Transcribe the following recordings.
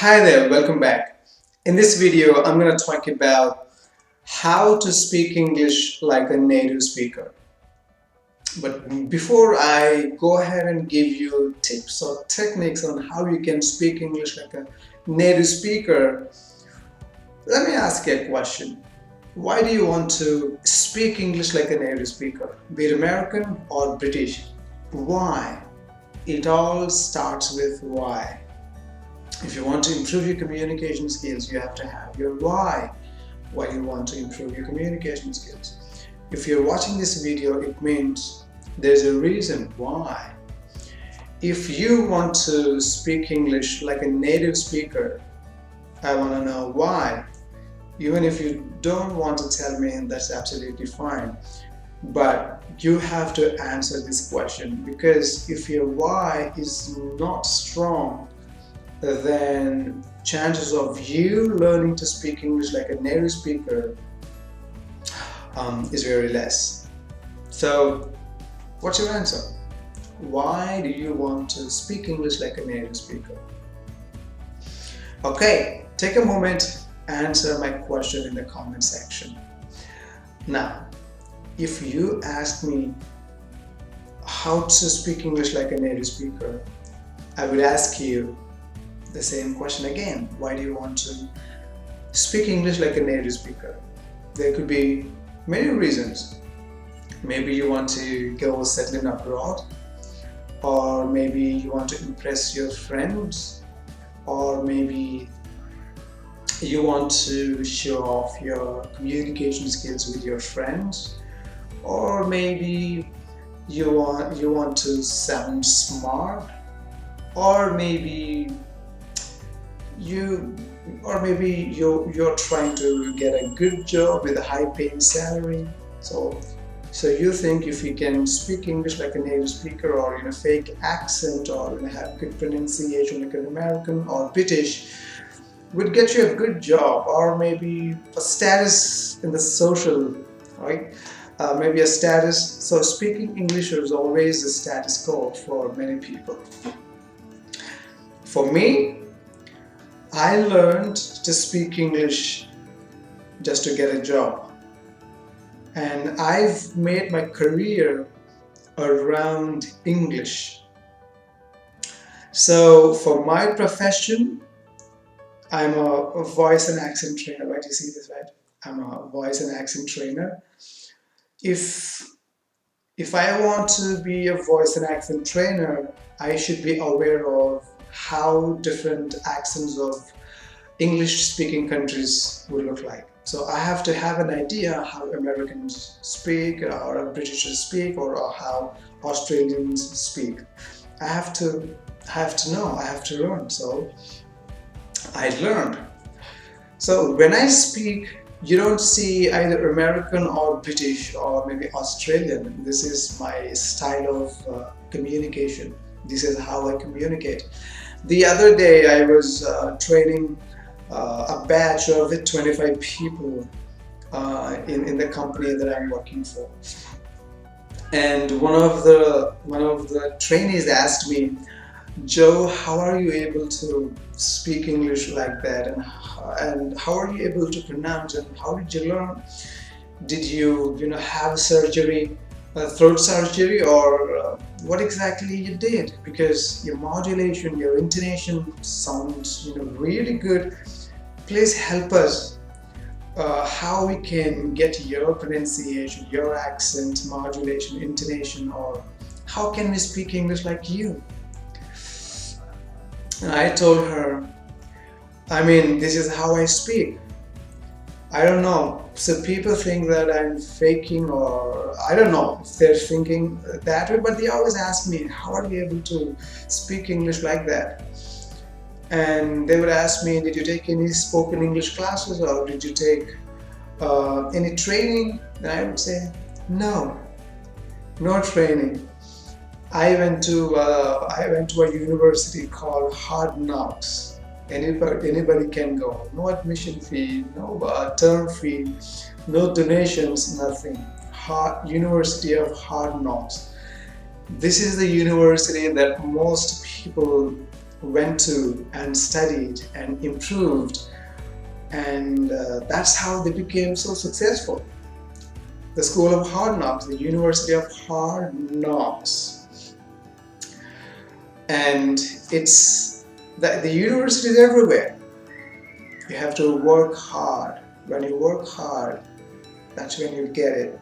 Hi there, welcome back. In this video, I'm going to talk about how to speak English like a native speaker. But before I go ahead and give you tips or techniques on how you can speak English like a native speaker, let me ask you a question. Why do you want to speak English like a native speaker, be it American or British? Why? It all starts with why. If you want to improve your communication skills, you have to have your why you want to improve your communication skills. If you're watching this video, it means there's a reason why. If you want to speak English like a native speaker, I want to know why. Even if you don't want to tell me, that's absolutely fine. But you have to answer this question, because if your why is not strong, then chances of you learning to speak English like a native speaker is very less. So what's your answer? Why do you want to speak English like a native speaker? Okay, take a moment, answer my question in the comment section. Now, if you ask me how to speak English like a native speaker, I would ask you the same question again. Why do you want to speak English like a native speaker? There could be many reasons. Maybe you want to go settling abroad, or maybe you want to impress your friends, or maybe you want to show off your communication skills with your friends, or maybe you want to sound smart, or maybe you're trying to get a good job with a high paying salary. So you think if you can speak English like a native speaker, or in a fake accent, or have good pronunciation like an American or British, would get you a good job, or maybe a status in the social, right? Maybe a status. So speaking English is always a status quo for many people. For me, I learned to speak English just to get a job, and I've made my career around English. So for my profession, I'm a voice and accent trainer, right? You see this, right? I'm a voice and accent trainer. If I want to be a voice and accent trainer, I should be aware of how different accents of English-speaking countries would look like. So I have to have an idea how Americans speak, or Britishers speak, or how Australians speak. I have to know, I have to learn. So I learned. So when I speak, you don't see either American or British or maybe Australian. This is my style of communication. This is how I communicate. The other day I was training a batch of 25 people in the company that I'm working for, and one of the trainees asked me, "Joe, how are you able to speak English like that, and how are you able to pronounce, and how did you learn? Did you have surgery, throat surgery, or what exactly you did? Because your modulation, your intonation sounds really good. Please help us how we can get your pronunciation, your accent, modulation, intonation, or how can we speak English like you?" And I told her, this is how I speak. I don't know. So people think that I'm faking, or I don't know if they're thinking that way, but they always ask me, how are you able to speak English like that? And they would ask me, did you take any spoken English classes, or did you take any training? And I would say, no training. I went to a university called Hard Knocks. Anybody can go. No admission fee, no term fee, no donations, nothing. University of Hard Knocks. This is the university that most people went to and studied and improved, and that's how they became so successful. The School of Hard Knocks, the University of Hard Knocks. And it's the university is everywhere. You have to work hard. When you work hard, that's when you get it.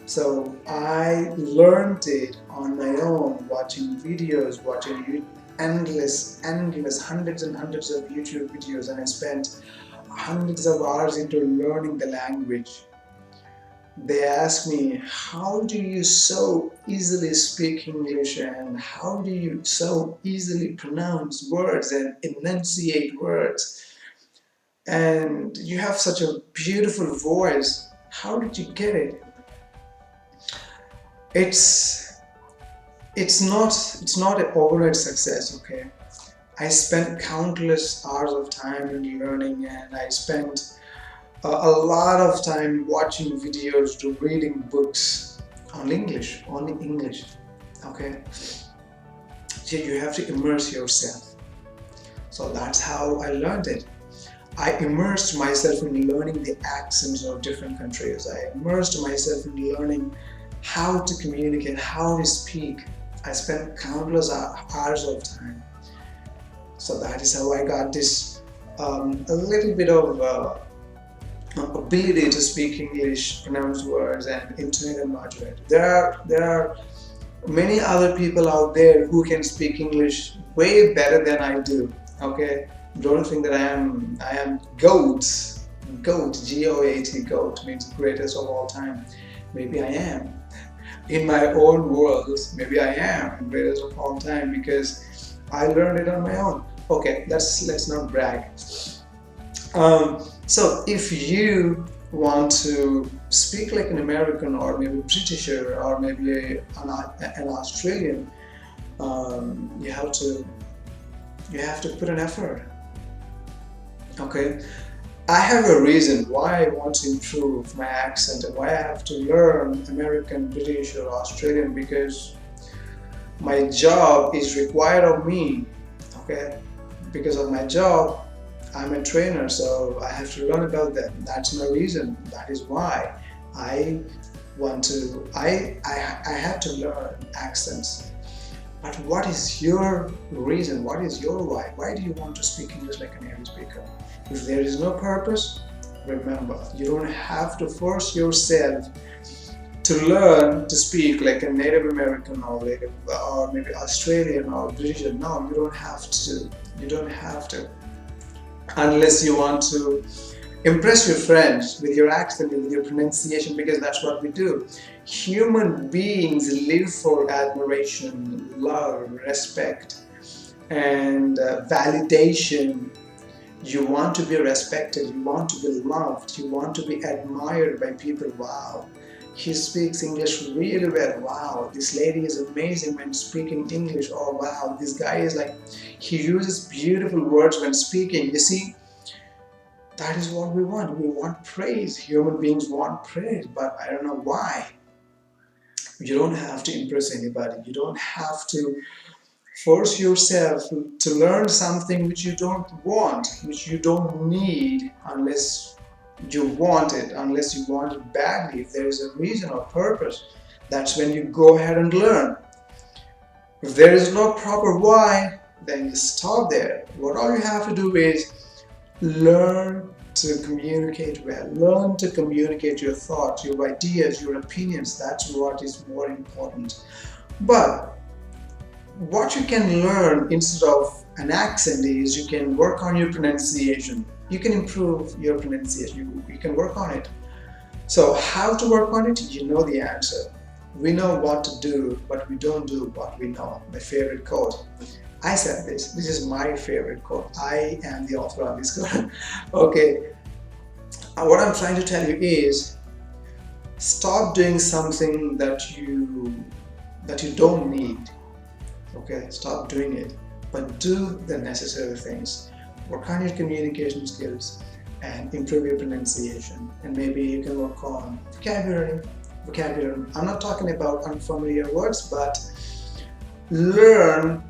So I learned it on my own, watching videos, watching endless, hundreds and hundreds of YouTube videos, and I spent hundreds of hours into learning the language. They ask me, how do you so easily speak English and how do you so easily pronounce words and enunciate words? And you have such a beautiful voice. How did you get it? It's not an overnight success, okay? I spent countless hours of time in learning, and I spent a lot of time watching videos to reading books on English, only English, okay? So you have to immerse yourself. So that's how I learned it. I immersed myself in learning the accents of different countries. I immersed myself in learning how to communicate, how to speak. I spent countless hours of time. So that is how I got this a little bit of ability to speak English, pronounce words, and intonate and modulate. There are many other people out there who can speak English way better than I do. Okay, don't think that I am GOAT. GOAT, G-O-A-T, GOAT means greatest of all time. Maybe I am. In my own world, maybe I am greatest of all time because I learned it on my own. Okay, let's not brag. So if you want to speak like an American or maybe British or maybe an Australian, you have to put an effort. Okay, I have a reason why I want to improve my accent and why I have to learn American, British or Australian, because my job is required of me. Okay, because of my job, I'm a trainer, so I have to learn about them. That's my reason. That is why I have to learn accents. But what is your reason? What is your why? Why do you want to speak English like a native speaker? If there is no purpose, remember, you don't have to force yourself to learn to speak like a Native American or maybe Australian or British. No, you don't have to. You don't have to. Unless you want to impress your friends with your accent and with your pronunciation, because that's what we do. Human beings live for admiration, love, respect, and validation. You want to be respected, you want to be loved, you want to be admired by people. Wow, he speaks English really well. Wow, this lady is amazing when speaking English. Oh wow, this guy is like, he uses beautiful words when speaking. You see, that is what we want. We want praise. Human beings want praise, but I don't know why. You don't have to impress anybody. You don't have to force yourself to learn something which you don't want, which you don't need, unless you want it, unless you want it badly. If there is a reason or purpose, that's when you go ahead and learn. If there is no proper why, then you stop there. What all you have to do is learn to communicate well. Learn to communicate your thoughts, your ideas, your opinions. That's what is more important. But what you can learn instead of an accent is you can work on your pronunciation. You can improve your pronunciation. You can work on it. So how to work on it? You know the answer. We know what to do, but we don't do what we know. My favorite quote. I said this. This is my favorite quote. I am the author of this quote. Okay. What I'm trying to tell you is, stop doing something that you don't need. Okay, stop doing it, but do the necessary things. Work on your communication skills and improve your pronunciation, and maybe you can work on vocabulary. I'm not talking about unfamiliar words, but learn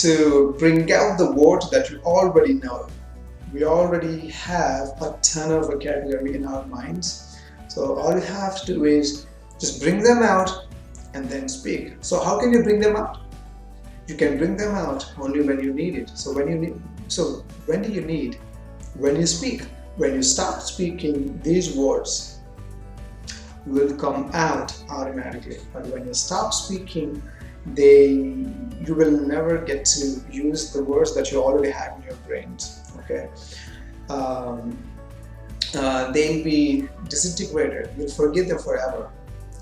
to bring out the words that you already know. We already have a ton of vocabulary in our minds. So all you have to do is just bring them out and then speak. So how can you bring them out? You can bring them out only when you need it. So when do you need? When you speak. When you start speaking, these words will come out automatically. But when you stop speaking, you will never get to use the words that you already have in your brains. Okay. Um, they'll be disintegrated. You'll forget them forever.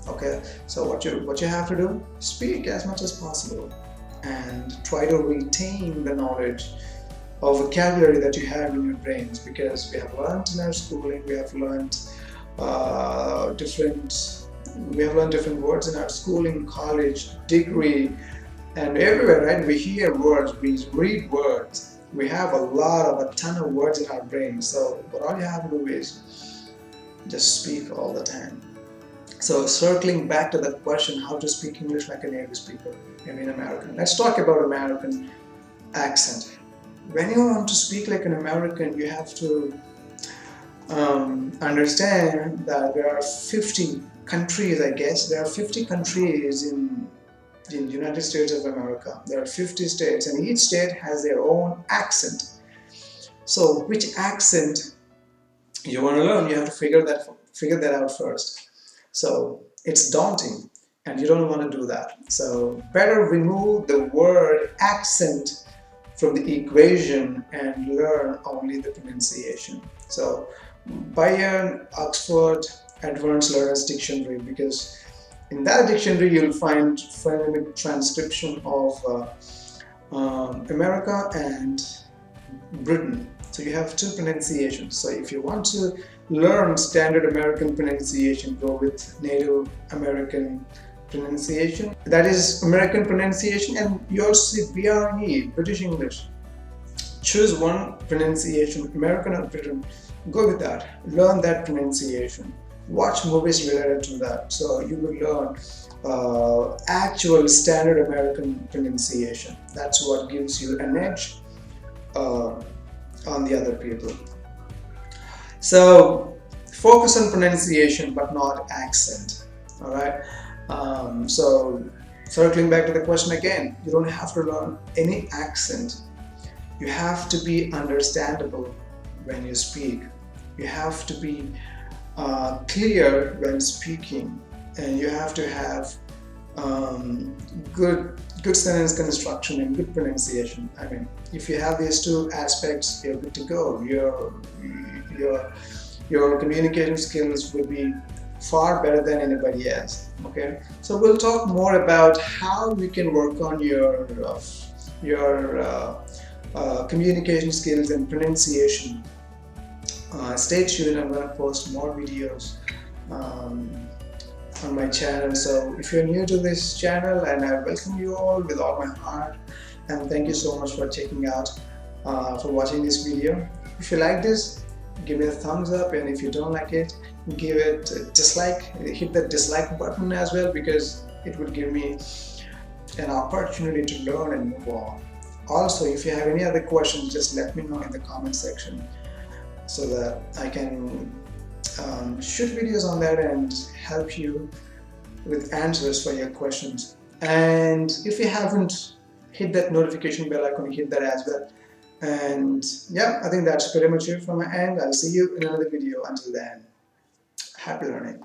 Okay. So what you have to do? Speak as much as possible, and try to retain the knowledge of vocabulary that you have in your brains, because we have learned in our schooling, we have learned different words in our schooling, college, degree, and everywhere, right? We hear words, we read words. We have a ton of words in our brains. So what all you have to do is just speak all the time. So circling back to that question, how to speak English like a native speaker, American. Let's talk about American accent. When you want to speak like an American, you have to understand that there are 50 countries, I guess. There are 50 countries in the United States of America. There are 50 states, and each state has their own accent. So which accent you want to learn, you have to figure that out first. So it's daunting, and you don't want to do that. So better remove the word accent from the equation and learn only the pronunciation. So buy an Oxford Advanced Learners Dictionary, because in that dictionary you'll find phonemic transcription of America and Britain. So you have two pronunciations. So if you want to learn standard American pronunciation, go with Native American pronunciation. That is American pronunciation, and you also see BRE, British English. Choose one pronunciation, American or Britain. Go with that. Learn that pronunciation. Watch movies related to that. So you will learn actual standard American pronunciation. That's what gives you an edge on the other people. So focus on pronunciation but not accent. All right. So circling back to the question again, you don't have to learn any accent. You have to be understandable when you speak. You have to be clear when speaking, and you have to have good sentence construction and good pronunciation. I mean, if you have these two aspects, you're good to go. Your communication skills will be far better than anybody else. Okay, so we'll talk more about how we can work on your communication skills and pronunciation. Stay tuned. I'm going to post more videos on my channel. So if you're new to this channel, and I welcome you all with all my heart, and thank you so much for checking out, for watching this video. If you like this, give me a thumbs up, and if you don't like it, give it a dislike. Hit the dislike button as well, because it would give me an opportunity to learn and move on. Also, if you have any other questions, just let me know in the comment section, so that I can shoot videos on that and help you with answers for your questions. And if you haven't hit that notification bell icon, hit that as well. And yeah, I think that's pretty much it from my end. I'll see you in another video. Until then, happy learning.